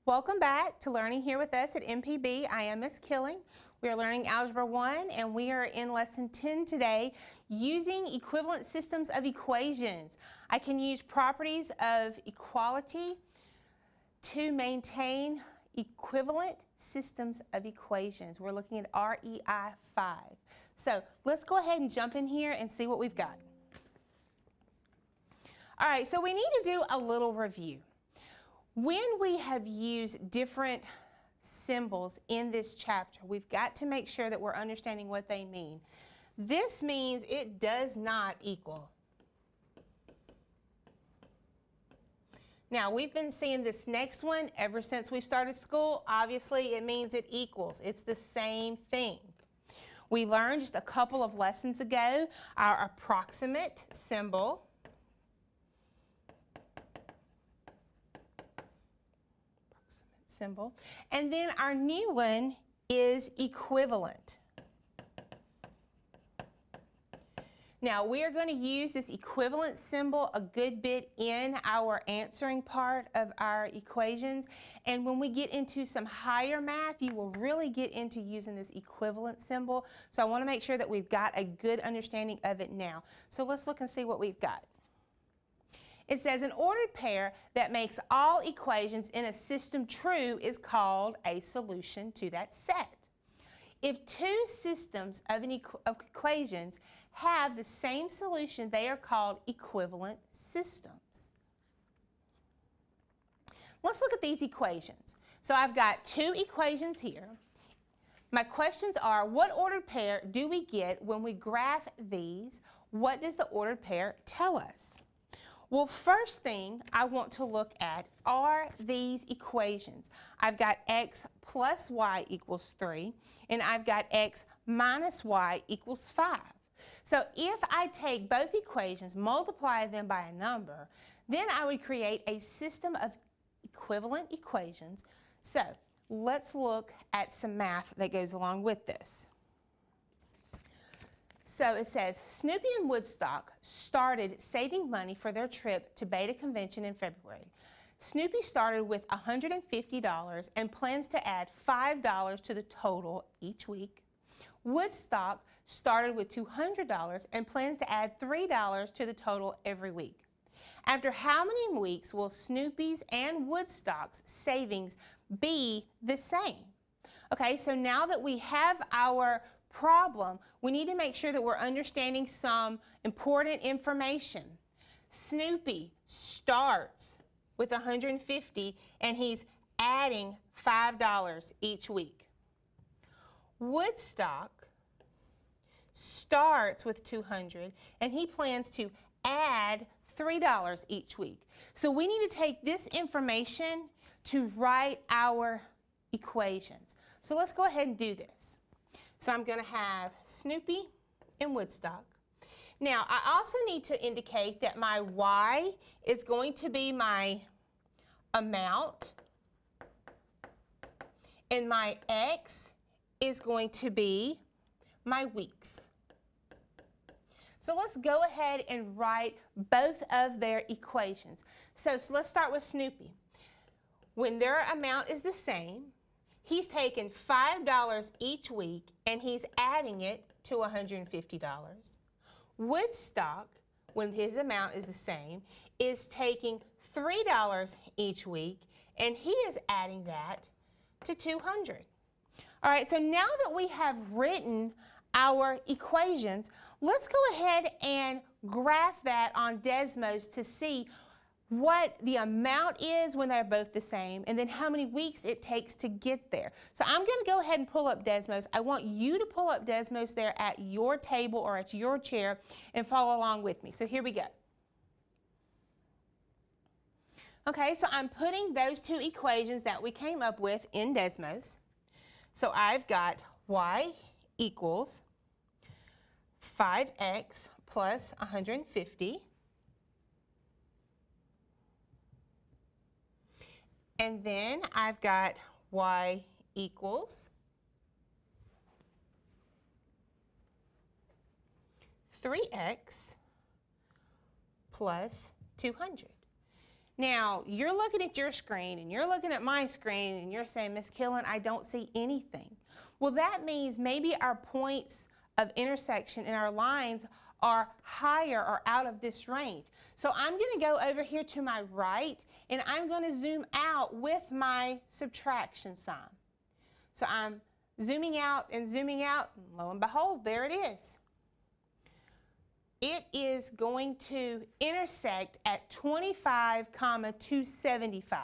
Welcome back to Learning Here with us at MPB. I am Miss Killing. We are learning Algebra 1 and we are in Lesson 10 today, using equivalent systems of equations. I can use properties of equality to maintain equivalent systems of equations. We're looking at REI 5. So let's go ahead and jump in here and see what we've got. All right, so we need to do a little review. When we have used different symbols in this chapter, we've got to make sure that we're understanding what they mean. This means it does not equal. Now, we've been seeing this next one ever since we started school. Obviously, it means it equals. It's the same thing. We learned just a couple of lessons ago our approximate symbol. And then our new one is equivalent. Now we are going to use this equivalent symbol a good bit in our answering part of our equations, and when we get into some higher math you will really get into using this equivalent symbol. So I want to make sure that we've got a good understanding of it now. So let's look and see what we've got. It says an ordered pair that makes all equations in a system true is called a solution to that set. If two systems of equations have the same solution, they are called equivalent systems. Let's look at these equations. So I've got two equations here. My questions are, what ordered pair do we get when we graph these? What does the ordered pair tell us? Well, first thing I want to look at are these equations. I've got x plus y equals 3, and I've got x minus y equals 5. So if I take both equations, multiply them by a number, then I would create a system of equivalent equations. So let's look at some math that goes along with this. So it says, Snoopy and Woodstock started saving money for their trip to Beta Convention in February. Snoopy started with $150 and plans to add $5 to the total each week. Woodstock started with $200 and plans to add $3 to the total every week. After how many weeks will Snoopy's and Woodstock's savings be the same? Okay, so now that we have our problem, we need to make sure that we're understanding some important information. Snoopy starts with $150 and he's adding $5 each week. Woodstock starts with $200 and he plans to add $3 each week. So we need to take this information to write our equations. So let's go ahead and do this. So I'm going to have Snoopy and Woodstock. Now, I also need to indicate that my y is going to be my amount, and my x is going to be my weeks. So let's go ahead and write both of their equations. So let's start with Snoopy. When their amount is the same, he's taken $5 each week and he's adding it to $150. Woodstock, when his amount is the same, is taking $3 each week and he is adding that to $200. All right, so now that we have written our equations, let's go ahead and graph that on Desmos to see what the amount is when they're both the same, and then how many weeks it takes to get there. So I'm going to go ahead and pull up Desmos. I want you to pull up Desmos there at your table or at your chair and follow along with me. So here we go. Okay, so I'm putting those two equations that we came up with in Desmos. So I've got y equals 5x plus 150. And then I've got y equals 3x plus 200. Now, you're looking at your screen and you're looking at my screen and you're saying, Miss Killen, I don't see anything. Well, that means maybe our points of intersection and our lines are higher or out of this range. So I'm going to go over here to my right and I'm going to zoom out with my subtraction sign. So I'm zooming out and lo and behold, there it is. It is going to intersect at 25,275.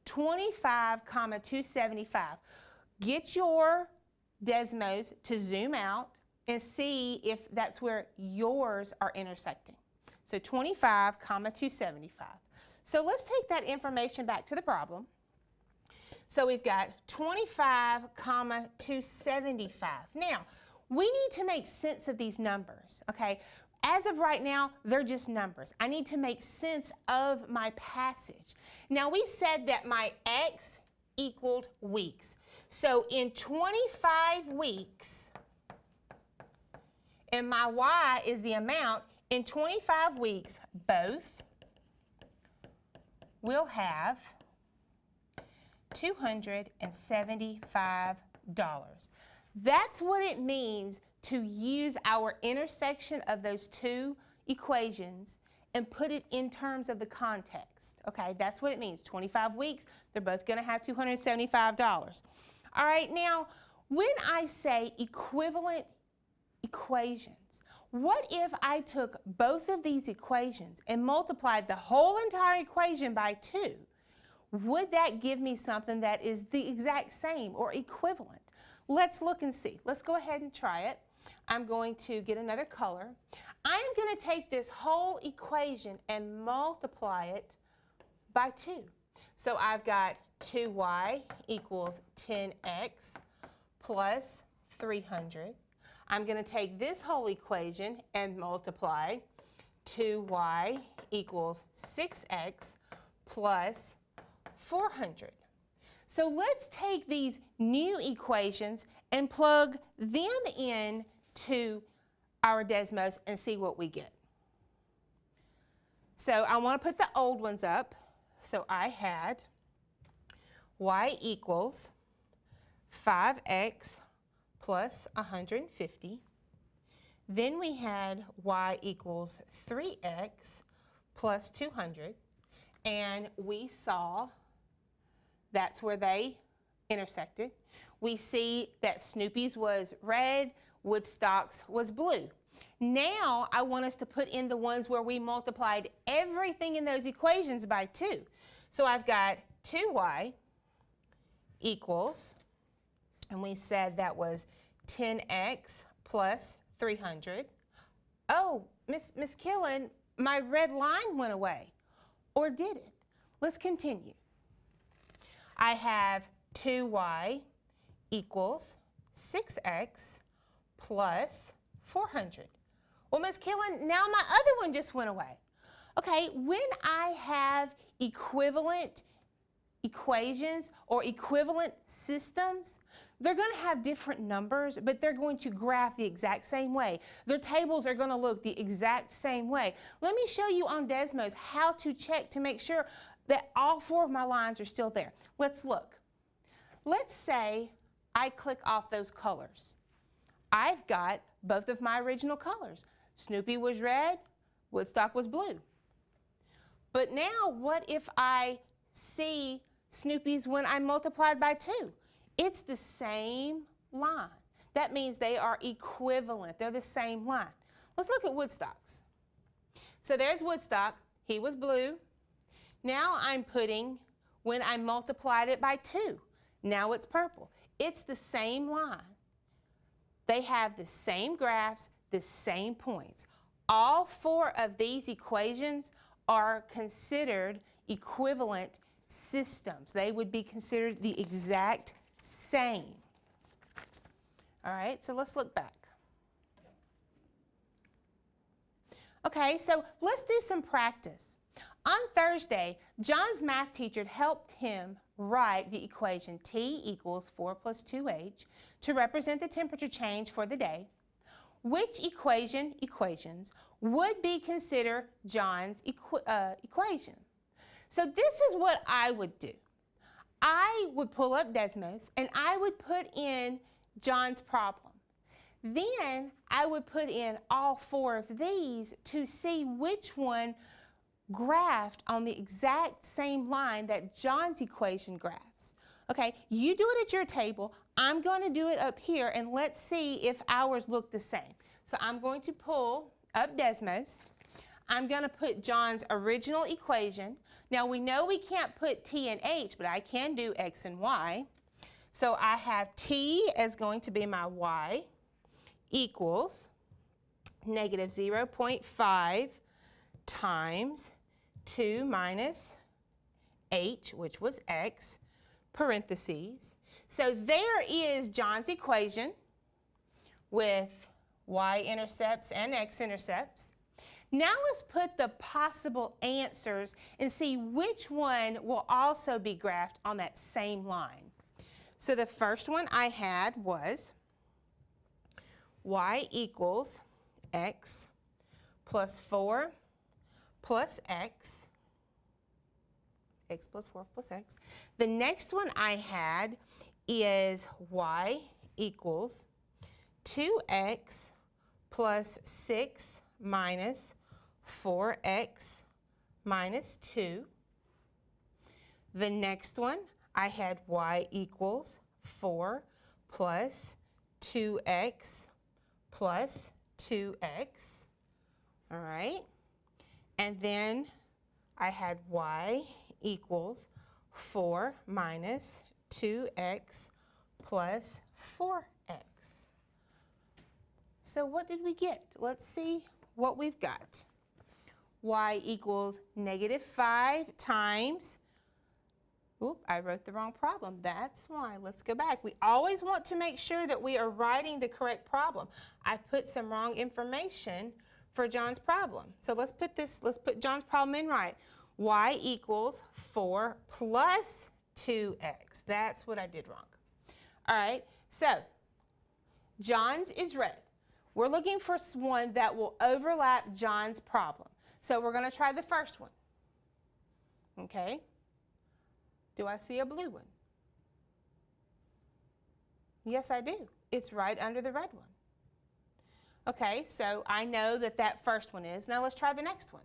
25,275. Get your Desmos to zoom out and see if that's where yours are intersecting. So 25,275. So let's take that information back to the problem. So we've got 25,275. Now, we need to make sense of these numbers, okay? As of right now, they're just numbers. I need to make sense of my passage. Now, we said that my x equaled weeks. So in 25 weeks, and my y is the amount, in 25 weeks, both will have $275. That's what it means to use our intersection of those two equations and put it in terms of the context. Okay, that's what it means. 25 weeks, they're both going to have $275. All right, now, when I say equivalent equations, what if I took both of these equations and multiplied the whole entire equation by 2? Would that give me something that is the exact same or equivalent? Let's look and see. Let's go ahead and try it. I'm going to get another color. I'm going to take this whole equation and multiply it by 2. So I've got 2y equals 10x plus 300. I'm going to take this whole equation and multiply 2y equals 6x plus 400. So let's take these new equations and plug them in to our Desmos and see what we get. So I want to put the old ones up. So I had y equals 5x plus 150. Then we had y equals 3x plus 200. And we saw that's where they intersected. We see that Snoopy's was red, Woodstock's was blue. Now I want us to put in the ones where we multiplied everything in those equations by 2. So I've got 2y equals, and we said that was 10x plus 300. Oh, Miss Killen, my red line went away. Or did it? Let's continue. I have 2y equals 6x plus 400. Well, Ms. Killen, now my other one just went away. Okay, when I have equivalent equations or equivalent systems, they're going to have different numbers, but they're going to graph the exact same way. Their tables are going to look the exact same way. Let me show you on Desmos how to check to make sure that all 4 of my lines are still there. Let's look. Let's say I click off those colors. I've got both of my original colors. Snoopy was red, Woodstock was blue. But now what if I see Snoopy's when I multiplied by 2? It's the same line. That means they are equivalent. They're the same line. Let's look at Woodstock's. So there's Woodstock. He was blue. Now I'm putting when I multiplied it by 2. Now it's purple. It's the same line. They have the same graphs, the same points. All 4 of these equations are considered equivalent systems. They would be considered the exact same. All right, so let's look back. Okay, so let's do some practice. On Thursday, John's math teacher helped him write the equation T equals 4 plus 2H to represent the temperature change for the day. Which equations would be considered John's equation? So this is what I would do. I would pull up Desmos and I would put in John's problem. Then I would put in all 4 of these to see which one graphed on the exact same line that John's equation graphs. Okay, you do it at your table. I'm going to do it up here, and let's see if ours look the same. So I'm going to pull up Desmos. I'm going to put John's original equation. Now we know we can't put t and h, but I can do x and y. So I have t as going to be my y equals negative 0.5 times 2 minus h, which was x, parentheses. So there is John's equation with y-intercepts and x-intercepts. Now let's put the possible answers and see which one will also be graphed on that same line. So the first one I had was y equals x plus 4 plus x plus 4 plus x. The next one I had is y equals 2x plus 6 minus 4x minus 2. The next one, I had y equals 4 plus 2x plus 2x. All right. And then I had y equals 4 minus 2x plus 4x. So what did we get? Let's see what we've got. Y equals negative 5 times, oop, I wrote the wrong problem. That's why. Let's go back. We always want to make sure that we are writing the correct problem. I put some wrong information for John's problem. So let's put John's problem in right. Y equals 4 plus 2x. That's what I did wrong. All right, so John's is red. We're looking for one that will overlap John's problem. So we're going to try the first one. Okay. Do I see a blue one? Yes, I do. It's right under the red one. Okay, so I know that that first one is. Now let's try the next one.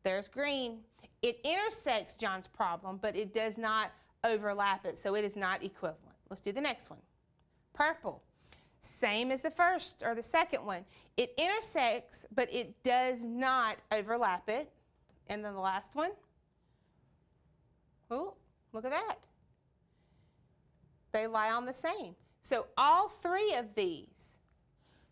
There's green. It intersects John's problem, but it does not overlap it, so it is not equivalent. Let's do the next one. Purple. Same as the first or the second one. It intersects, but it does not overlap it. And then the last one. Oh, look at that. They lie on the same. So all 3 of these,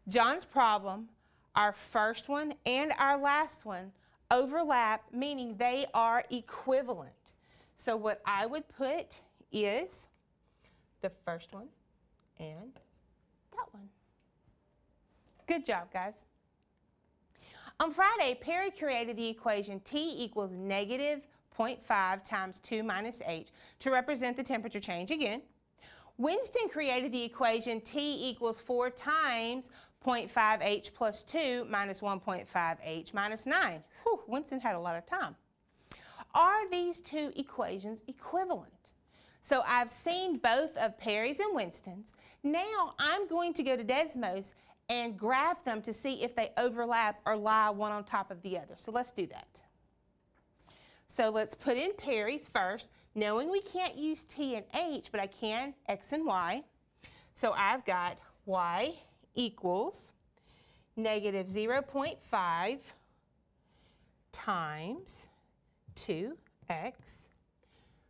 John's problem, our first one and our last one, overlap, meaning they are equivalent. So what I would put is the first one and that one. Good job, guys. On Friday, Perry created the equation T equals negative 0.5 times 2 minus h to represent the temperature change again. Winston created the equation T equals 4 times 0.5h plus 2 minus 1.5h minus 9. Whew, Winston had a lot of time. Are these 2 equations equivalent? So I've seen both of Perry's and Winston's. Now I'm going to go to Desmos and graph them to see if they overlap or lie one on top of the other. So let's do that. So let's put in Perry's first, knowing we can't use t and h, but I can x and y. So I've got y equals negative 0.5 times 2x.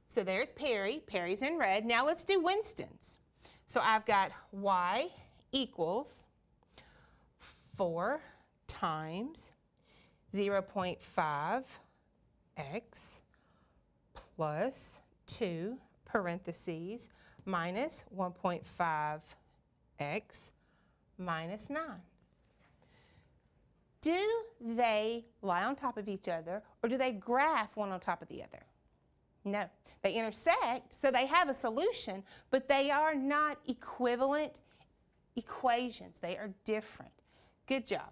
So there's Perry. Perry's in red. Now let's do Winston's. So I've got y equals 4 times 0.5x plus 2 parentheses minus 1.5x minus 9. Do they lie on top of each other, or do they graph one on top of the other? No, they intersect, so they have a solution, but they are not equivalent equations. They are different. Good job.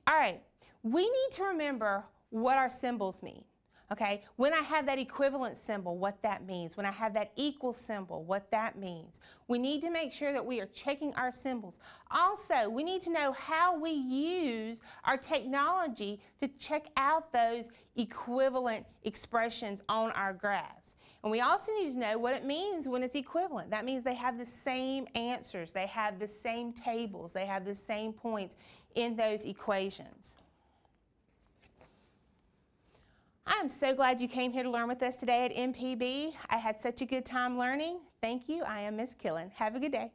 All right, we need to remember what our symbols mean. Okay, when I have that equivalent symbol, what that means. When I have that equal symbol, what that means. We need to make sure that we are checking our symbols. Also, we need to know how we use our technology to check out those equivalent expressions on our graphs. And we also need to know what it means when it's equivalent. That means they have the same answers, they have the same tables, they have the same points in those equations. I'm so glad you came here to learn with us today at MPB. I had such a good time learning. Thank you. I am Miss Killen. Have a good day.